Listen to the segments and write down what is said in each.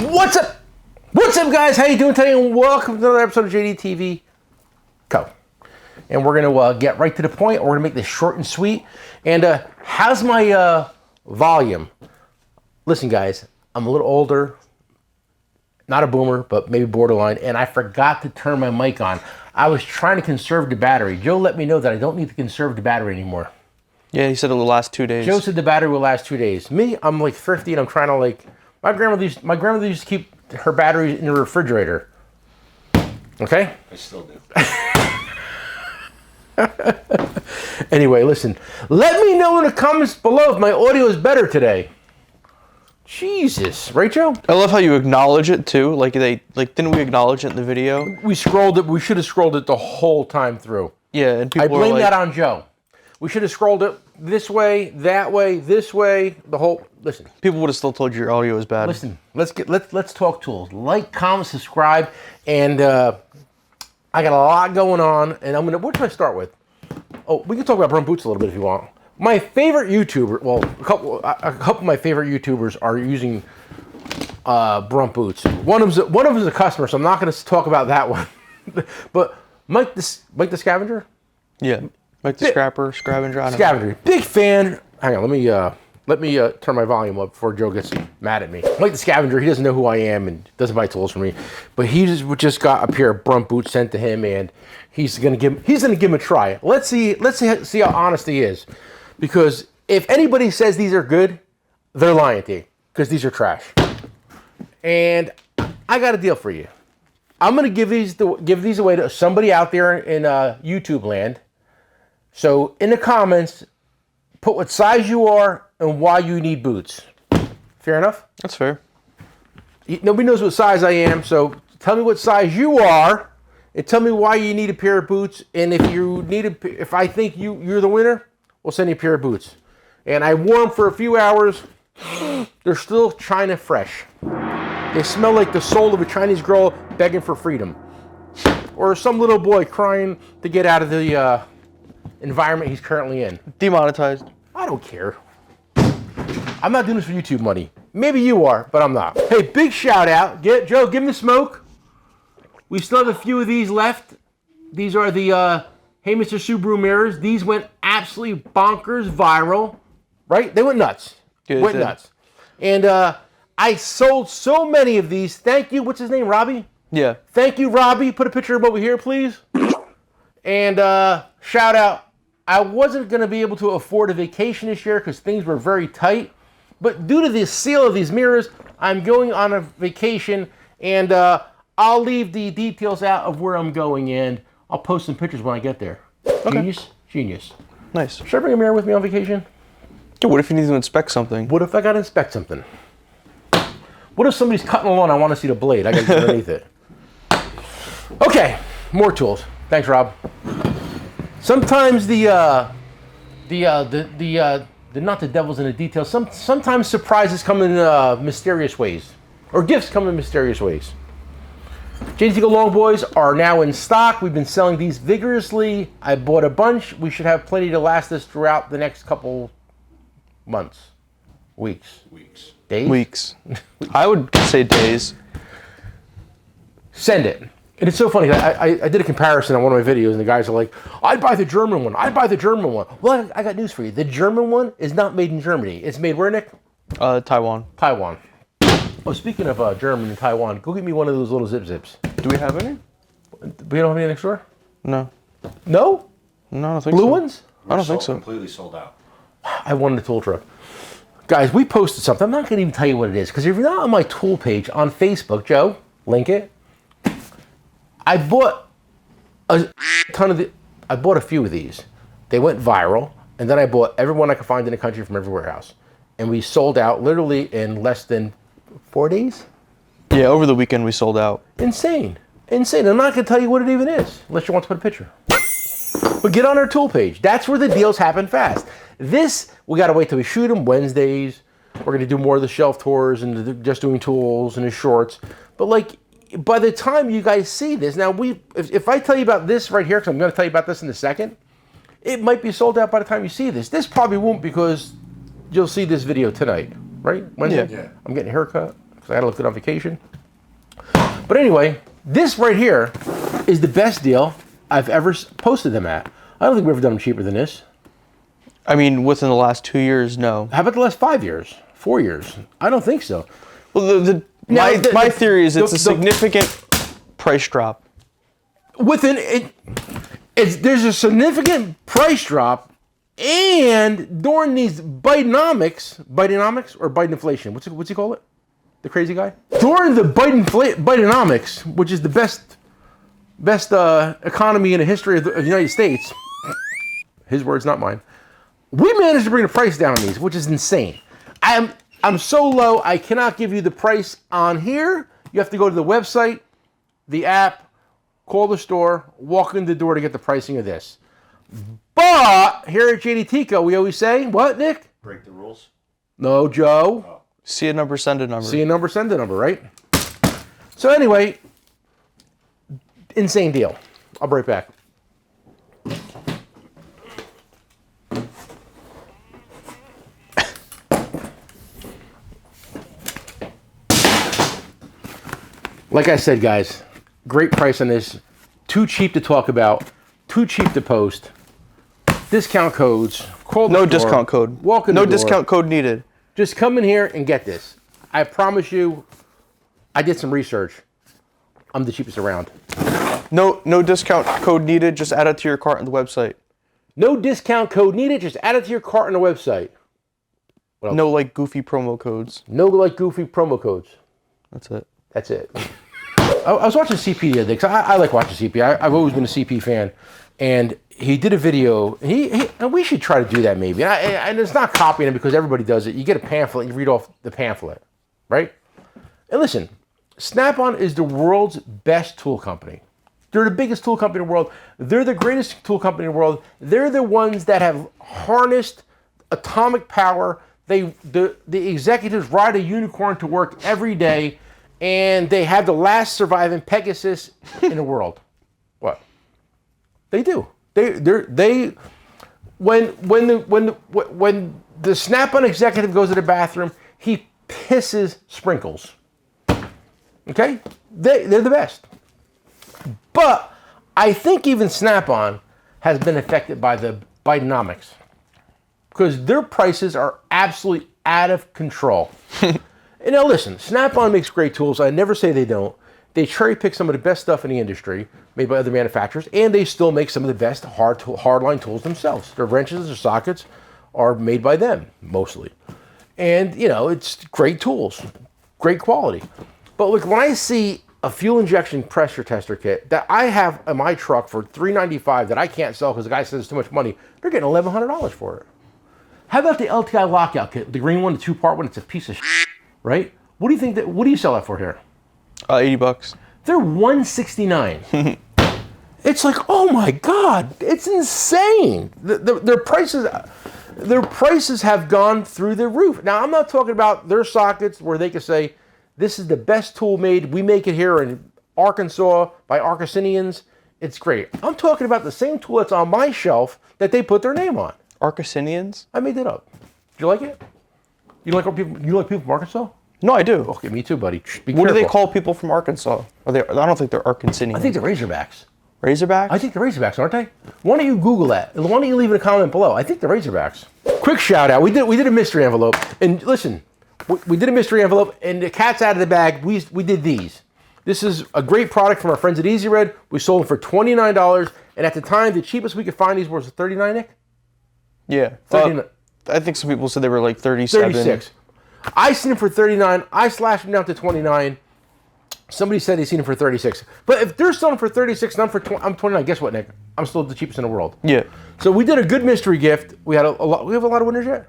What's up? What's up, guys? How you doing today? And welcome to another episode of JDTCo. And we're gonna get right to the point. We're gonna make this short and sweet. And how's my volume? Listen, guys, I'm a little older, not a boomer, but maybe borderline, and I forgot to turn my mic on. I was trying to conserve the battery. Joe let me know that I don't need to conserve the battery anymore. Yeah, he said it will last 2 days. Joe said the battery will last 2 days. Me, I'm like thrifty, and I'm trying to like. My grandmother used to keep her batteries in the refrigerator. Okay. I still do. Anyway, listen. Let me know in the comments below if my audio is better today. Jesus, right, Joe? I love how you acknowledge it too. Didn't we acknowledge it in the video? We scrolled it. We should have scrolled it the whole time through. Yeah, and people I blame that on Joe. We should have scrolled it this way, that way, this way, the whole. Listen. People would have still told you your audio was bad. Listen. Let's talk tools. Like, comment, subscribe, and I got a lot going on. And what should I start with? Oh, we can talk about Brump Boots a little bit if you want. My favorite YouTuber, well, a couple of my favorite YouTubers are using Brump Boots. One of them is a customer, so I'm not going to talk about that one. But Mike the Scavenger. Yeah, Mike the Scavenger. Scavenger, big fan. Hang on, let me turn my volume up before Joe gets mad at me. Mike the Scavenger, he doesn't know who I am and doesn't buy tools for me, but he just got a pair of Brump Boots sent to him, and he's gonna give him a try. Let's see how honest he is, because if anybody says these are good, they're lying to you, because these are trash. And I got a deal for you. I'm gonna give these away to somebody out there in YouTube land. So in the comments, put what size you are and why you need boots. Fair enough? That's fair. Nobody knows what size I am, so tell me what size you are and tell me why you need a pair of boots. And if I think you're the winner, we'll send you a pair of boots. And I wore them for a few hours. They're still China fresh. They smell like the soul of a Chinese girl begging for freedom. Or some little boy crying to get out of the environment he's currently in. Demonetized. I don't care. I'm not doing this for YouTube money. Maybe you are, but I'm not. Hey, big shout out. Joe, give him the smoke. We still have a few of these left. These are the Hey Mr. Subaru Mirrors. These went absolutely bonkers viral. Right? They went nuts. Good, nuts. And I sold so many of these. Thank you. What's his name? Robbie? Yeah. Thank you, Robbie. Put a picture of over here, please. And shout out. I wasn't going to be able to afford a vacation this year because things were very tight. But due to the sale of these mirrors, I'm going on a vacation. And I'll leave the details out of where I'm going. And I'll post some pictures when I get there. Okay. Genius. Nice. Should I bring a mirror with me on vacation? Yeah, what if you need to inspect something? What if I got to inspect something? What if somebody's cutting a lawn and I want to see the blade? I got to get underneath it. Okay, more tools. Thanks, Rob. Sometimes not the devil's in the details. Sometimes surprises come in mysterious ways, or gifts come in mysterious ways. JDTCo Long Boys are now in stock. We've been selling these vigorously. I bought a bunch. We should have plenty to last us throughout the next couple months, weeks, days. Weeks. I would say days. Send it. And it's so funny. I did a comparison on one of my videos, and the guys are like, I'd buy the German one. I'd buy the German one. Well, I got news for you. The German one is not made in Germany. It's made where, Nick? Taiwan. Taiwan. Oh, speaking of German and Taiwan, go get me one of those little zips. Do we have any? We don't have any next door? No. No? No, I don't think so. Blue ones? I don't think so. Completely sold out. I wanted a tool truck. Guys, we posted something. I'm not going to even tell you what it is, because if you're not on my tool page on Facebook, Joe, link it. I bought a few of these. They went viral, and then I bought everyone I could find in the country from every warehouse. And we sold out literally in less than 4 days. Yeah, over the weekend we sold out. Insane. I'm not going to tell you what it even is, unless you want to put a picture. But get on our tool page. That's where the deals happen fast. This, we got to wait till we shoot them Wednesdays. We're going to do more of the shelf tours and just doing tools and the shorts. But like, by the time you guys see this, now if I tell you about this right here, because I'm going to tell you about this in a second, it might be sold out by the time you see this. This probably won't, because you'll see this video tonight, right? Wednesday? Yeah. I'm getting a haircut because So I had to look it on vacation. But anyway, this right here is the best deal I've ever posted them at. I don't think we've ever done them cheaper than this. I mean, within the last 2 years, no. How about the last 5 years? 4 years? I don't think so. Well, my theory is it's a significant price drop. There's a significant price drop, and during these Bidenomics or Bidenflation, what's he call it? The crazy guy? During the Bidenomics, which is the best economy in the history of the United States, his words, not mine, we managed to bring the price down on these, which is insane. I'm so low, I cannot give you the price on here. You have to go to the website, the app, call the store, walk in the door to get the pricing of this. But here at JDTCo, we always say, what, Nick? Break the rules. No, Joe. Oh. See a number, send a number. See a number, send a number, right? So anyway, insane deal. I'll be right back. Like I said, guys, great price on this. Too cheap to talk about. Too cheap to post. Discount codes. Call the No store, discount code. Walk in the No door. discount code needed. Just come in here and get this. I promise you, I did some research. I'm the cheapest around. No discount code needed. Just add it to your cart on the website. No discount code needed. Just add it to your cart on the website. No like goofy promo codes. No like goofy promo codes. That's it. That's it. I was watching CP the other day because I like watching CP. I've always been a CP fan, and he did a video. And we should try to do that maybe. And it's not copying it because everybody does it. You get a pamphlet, you read off the pamphlet, right? And listen, SnapOn is the world's best tool company. They're the biggest tool company in the world. They're the greatest tool company in the world. They're the ones that have harnessed atomic power. The executives ride a unicorn to work every day. And they have the last surviving Pegasus in the world. What? They do. When the Snap-on executive goes to the bathroom, he pisses sprinkles. Okay? They're the best. But I think even Snap-on has been affected by the Bidenomics because their prices are absolutely out of control. And now listen, Snap-on makes great tools. I never say they don't. They cherry pick some of the best stuff in the industry made by other manufacturers, and they still make some of the best hardline tools themselves. Their wrenches, their sockets are made by them, mostly. And, you know, it's great tools, great quality. But look, when I see a fuel injection pressure tester kit that I have in my truck for $395 that I can't sell because the guy says it's too much money, they're getting $1,100 for it. How about the LTI lockout kit, the green one, the two-part one? It's a piece of shit. Right? What do you think what do you sell that for here? $80. They're $169. It's like, oh my God, it's insane. Their prices have gone through the roof. Now, I'm not talking about their sockets where they can say, this is the best tool made. We make it here in Arkansas by Arkansinians. It's great. I'm talking about the same tool that's on my shelf that they put their name on. Arkansinians? I made that up. Do you like it? You like people from Arkansas? No, I do. Okay, me too, buddy. What do they call people from Arkansas? I don't think they're Arkansinians. I think they're Razorbacks. Razorbacks? I think they're Razorbacks, aren't they? Why don't you Google that? Why don't you leave it a comment below? I think they're Razorbacks. Quick shout out. We did a mystery envelope. And listen, we did a mystery envelope, and the cat's out of the bag. We did these. This is a great product from our friends at EZRed. We sold them for $29. And at the time, the cheapest we could find these was $39, Nick? Yeah. 39. I think some people said they were like 37. 36. I seen them for 39. I slashed them down to 29. Somebody said they seen them for 36. But if they're selling for 36 and I'm 29, guess what, Nick? I'm still the cheapest in the world. Yeah. So we did a good mystery gift. We had a lot. We have a lot of winners yet?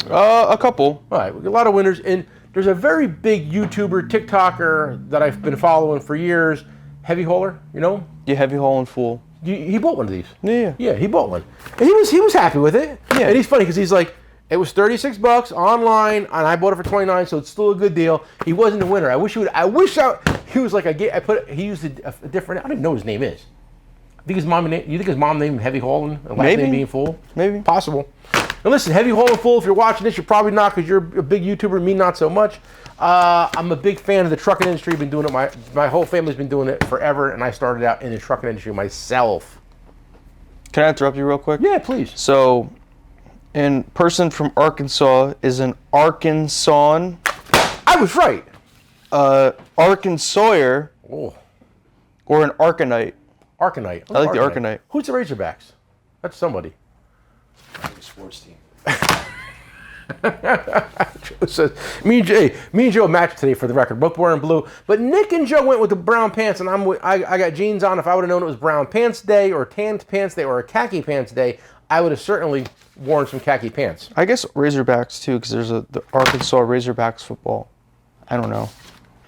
A couple. All right, we got a lot of winners. And there's a very big YouTuber, TikToker that I've been following for years. Heavy Hauler, you know? Yeah, Heavy Haul and Fool. He bought one of these. Yeah. Yeah, he bought one. And he was happy with it. Yeah. And he's funny because he's like, it was $36 online, and I bought it for $29, so it's still a good deal. He wasn't the winner. He was like, he used a different, I don't even know what his name is. You think his mom named him Heavy Hauling, and last name being Fool? Maybe. Possible. And listen, Heavy Haul and Full, if you're watching this, you're probably not because you're a big YouTuber, me not so much. I'm a big fan of the trucking industry. Been doing it, my whole family's been doing it forever, and I started out in the trucking industry myself. Can I interrupt you real quick? Yeah, please. So, a person from Arkansas is an Arkansan. I was right. Arkansawyer. Oh. Or an Arcanite. Arcanite. I like the Arcanite. Who's the Razorbacks? That's somebody. Sports team. Joe says, me and Joe matched today for the record, both wearing blue. But Nick and Joe went with the brown pants, and I got jeans on. If I would have known it was brown pants day or tanned pants day or a khaki pants day, I would have certainly worn some khaki pants. I guess Razorbacks too, because there's the Arkansas Razorbacks football. I don't know.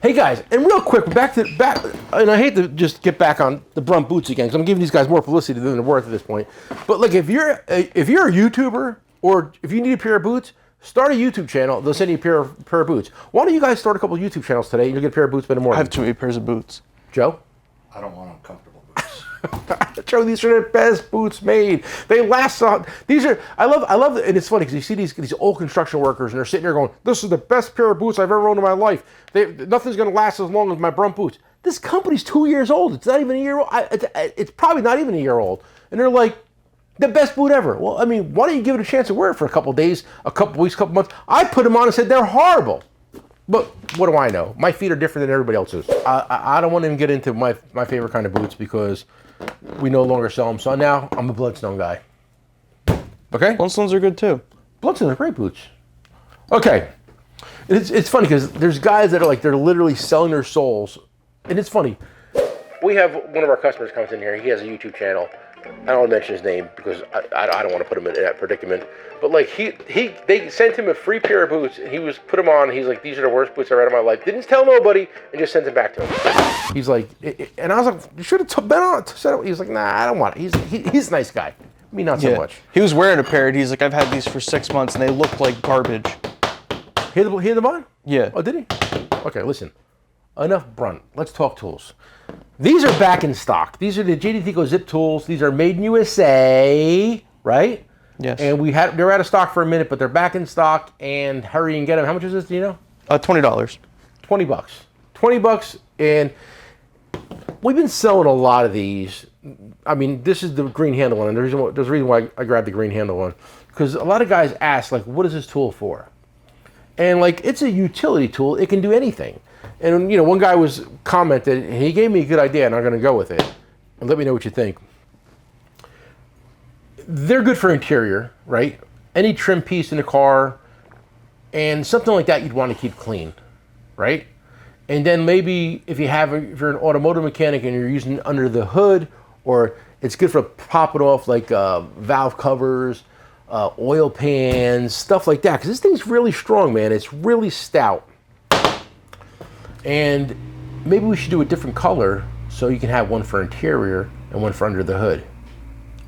Hey guys, and real quick, back, and I hate to just get back on the Brunt boots again, because I'm giving these guys more publicity than they're worth at this point. But look, if you're a YouTuber or if you need a pair of boots, start a YouTube channel. They'll send you a pair of boots. Why don't you guys start a couple of YouTube channels today and you'll get a pair of boots by the morning? I have too many pairs of boots. Joe? I don't want uncomfortable boots. Joe, these are the best boots made. They last on. These are, I love it, and it's funny because you see these old construction workers and they're sitting there going, this is the best pair of boots I've ever owned in my life. Nothing's going to last as long as my Brunt boots. This company's 2 years old. It's not even a year old. It's probably not even a year old. And they're like, the best boot ever. Well, I mean, why don't you give it a chance to wear it for a couple of days, a couple weeks, a couple months? I put them on and said they're horrible. But what do I know? My feet are different than everybody else's. I don't want to even get into my favorite kind of boots because we no longer sell them. So now I'm a Bloodstone guy. Okay? Bloodstones are good too. Bloodstones are great boots. Okay. It's funny because there's guys that are like, they're literally selling their souls. And it's funny. We have one of our customers comes in here. He has a YouTube channel. I don't want to mention his name because I don't want to put him in that predicament. But like they sent him a free pair of boots, and he put them on. He's like, these are the worst boots I've ever had in my life. Didn't tell nobody, and just sent them back to him. He's like, and I was like, you should have been on. He's like, nah, I don't want it. He's a nice guy. Me, not so much. He was wearing a pair, and he's like, I've had these for 6 months, and they look like garbage. He had them on? Yeah. Oh, did he? Okay, listen. Enough Brunt. Let's talk tools. These are back in stock. These are the JDTCo ZipTools. These are made in USA, right? Yes. And they were out of stock for a minute, but they're back in stock. And hurry and get them. How much is this? Do you know? $20. $20. $20, and we've been selling a lot of these. I mean, this is the green handle one, and there's a reason why I grabbed the green handle one, because a lot of guys ask, like, what is this tool for? And like, it's a utility tool. It can do anything. And, you know, one guy was commented, and he gave me a good idea, and I'm going to go with it. And let me know what you think. They're good for interior, right? Any trim piece in the car, and something like that you'd want to keep clean, right? And then maybe if you're an automotive mechanic and you're using it under the hood, or it's good for popping off like valve covers, oil pans, stuff like that. Because this thing's really strong, man. It's really stout. And maybe we should do a different color so you can have one for interior and one for under the hood.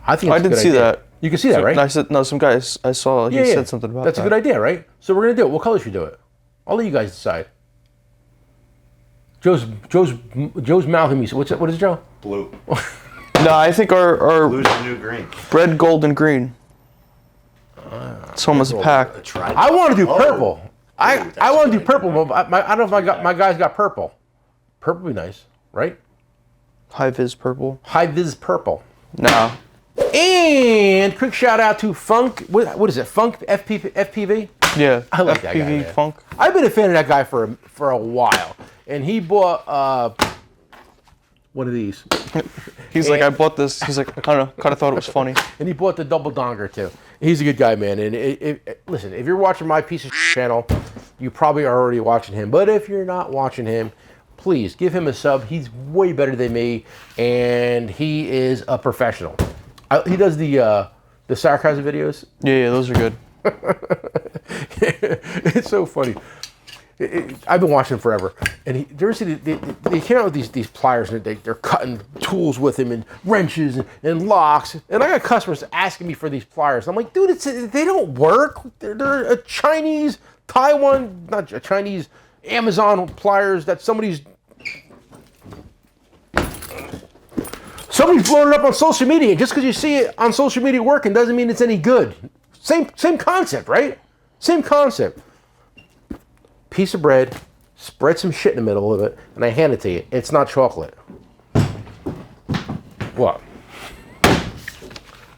I think I did see that. You can see that, right? I said no. Some guys I saw. He said something about that. That's a good idea, right? So we're gonna do it. What color should we do it? I'll let you guys decide. Joe's mouthing me. So what is Joe? Blue. No, I think our Blue's the new green. red, gold, and green. It's almost a pack. I want to do purple. I want to do purple, but I don't know if my guys got purple. Purple would be nice, right? High vis purple. High vis purple. No. And quick shout out to Funk. What is it? Funk FPV? Yeah. I like that guy. FPV Man. Funk. I've been a fan of that guy for a while, and he bought one of these. He's like, I bought this. He's like, I don't know, kind of thought it was funny. And he bought the double donger too. He's a good guy, man. And listen, if you're watching my piece of channel, you probably are already watching him. But if you're not watching him, please give him a sub. He's way better than me, and he is a professional. He does the sarcasm videos. Yeah, those are good. It's so funny. I've been watching him forever, and they came out with these pliers, and they're cutting tools with him, and wrenches and locks. And I got customers asking me for these pliers. I'm like, dude, they don't work. They're a Chinese Taiwan, not a Chinese Amazon pliers that somebody's blowing it up on social media. Just because you see it on social media working doesn't mean it's any good. Same concept, right? Same concept. Piece of bread, spread some shit in the middle of it, and I hand it to you. It's not chocolate. What?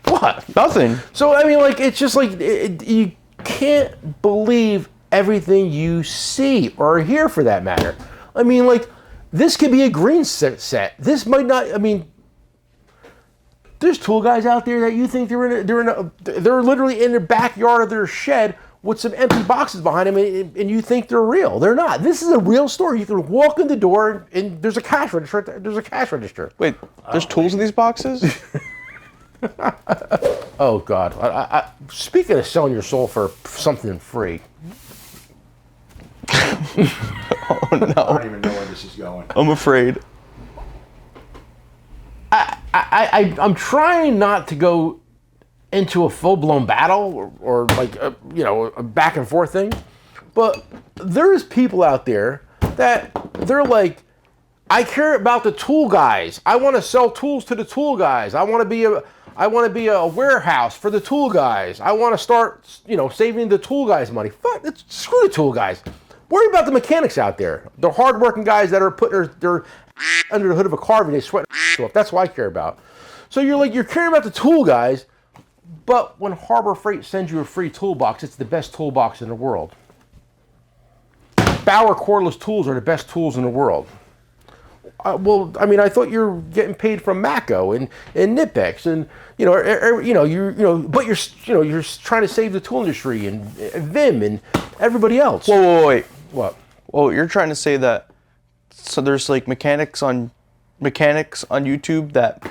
What? Nothing. So, I mean, like, it's just like, you can't believe everything you see or hear for that matter. I mean, like, this could be a green set. This might not, I mean, there's tool guys out there that you think they're literally in their backyard of their shed with some empty boxes behind them, and you think they're real. They're not. This is a real store. You can walk in the door and there's a cash register. There's a cash register. Wait, there's tools in these boxes? Oh God! Speaking of selling your soul for something free. Oh I no! don't even know where this is going. I'm afraid. I'm trying not to go into a full-blown battle or like a back and forth thing, but there's people out there that they're like, I care about the tool guys. I want to sell tools to the tool guys. I want to be a warehouse for the tool guys. I want to start, saving the tool guys money. Fuck, screw the tool guys. Worry about the mechanics out there. The hardworking guys that are putting their under the hood of a car and they sweat off. That's what I care about. So you're caring about the tool guys, but when Harbor Freight sends you a free toolbox, it's the best toolbox in the world. Bauer cordless tools are the best tools in the world. Well, I mean, I thought you're getting paid from Mako and Nipex and but you're trying to save the tool industry and Vim and everybody else. Wait. What? Well, you're trying to say that so there's like mechanics on YouTube that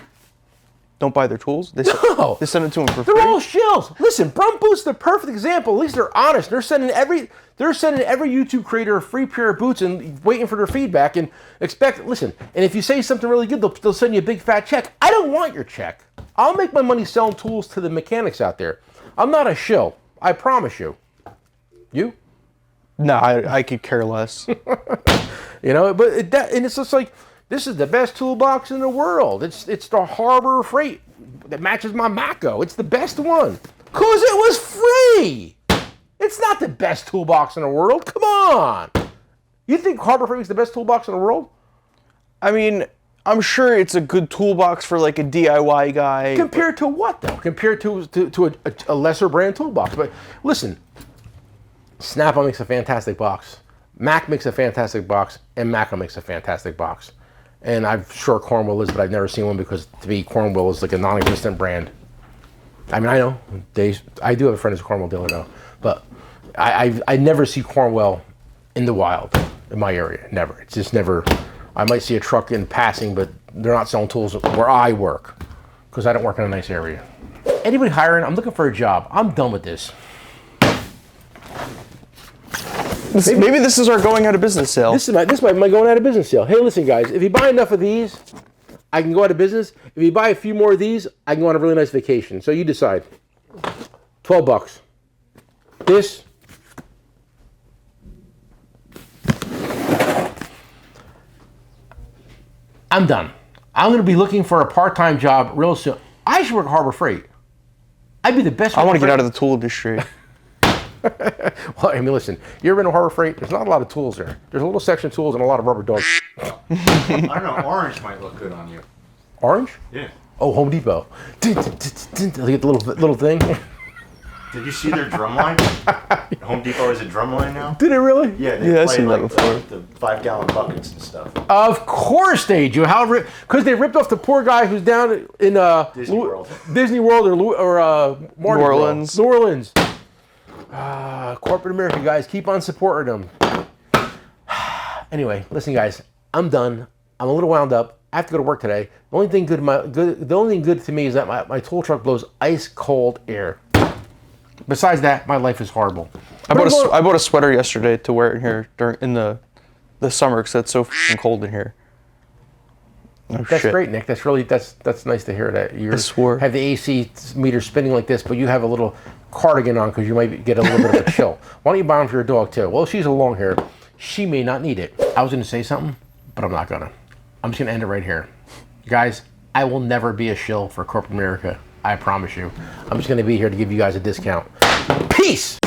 don't buy their tools? They send it to them for free. They're all shills. Listen, Brumboot's the perfect example. At least they're honest. They're sending every YouTube creator a free pair of boots and waiting for their feedback and listen, and if you say something really good, they'll send you a big fat check. I don't want your check. I'll make my money selling tools to the mechanics out there. I'm not a shill. I promise you. You? No, I could care less. But it's just like, this is the best toolbox in the world. It's the Harbor Freight that matches my Mako. It's the best one. Because it was free. It's not the best toolbox in the world. Come on. You think Harbor Freight is the best toolbox in the world? I mean, I'm sure it's a good toolbox for like a DIY guy. Compared to what, though? Compared to a lesser brand toolbox. But listen, SnapOn makes a fantastic box. Mac makes a fantastic box. And Mako makes a fantastic box. And I'm sure Cornwell is, but I've never seen one because to me, Cornwell is like a non-existent brand. I mean, I know. I do have a friend who's a Cornwell dealer, though. But I never see Cornwell in the wild in my area. Never. It's just never. I might see a truck in passing, but they're not selling tools where I work because I don't work in a nice area. Anybody hiring? I'm looking for a job. I'm done with this. Maybe this is our going out of business sale. This is my going out of business sale. Hey, listen, guys. If you buy enough of these, I can go out of business. If you buy a few more of these, I can go on a really nice vacation. So you decide. $12. This. I'm done. I'm going to be looking for a part-time job real soon. I should work at Harbor Freight. I'd be the best. I want to get out of the tool industry. Well, I mean, listen, you ever been to Harbor Freight? There's not a lot of tools there. There's a little section of tools and a lot of rubber dogs. I don't know. Orange might look good on you. Orange? Yeah. Oh, Home Depot. Look at the little thing. Did you see their drum line? Home Depot is a drum line now? Did it really? Yeah, they I've play seen that like before. the 5-gallon buckets and stuff. Of course they do. Because they ripped off the poor guy who's down in Disney World or New Orleans. New Orleans. Corporate America, guys, keep on supporting them. Anyway, listen, guys, I'm done. I'm a little wound up. I have to go to work today. The only thing good to me is that my tool truck blows ice cold air. Besides that, my life is horrible. I bought a sweater yesterday to wear in here in the summer because it's so f***ing cold in here. Oh, that's shit. great, Nick. That's nice to hear that you swore. have the AC meter spinning like this, but you have a little cardigan on because you might get a little bit of a chill. Why don't you buy them for your dog too? Well, she's a long hair. She may not need it. I was going to say something, but I'm not gonna. I'm just going to end it right here. Guys, I will never be a shill for corporate America. I promise you. I'm just going to be here to give you guys a discount. Peace.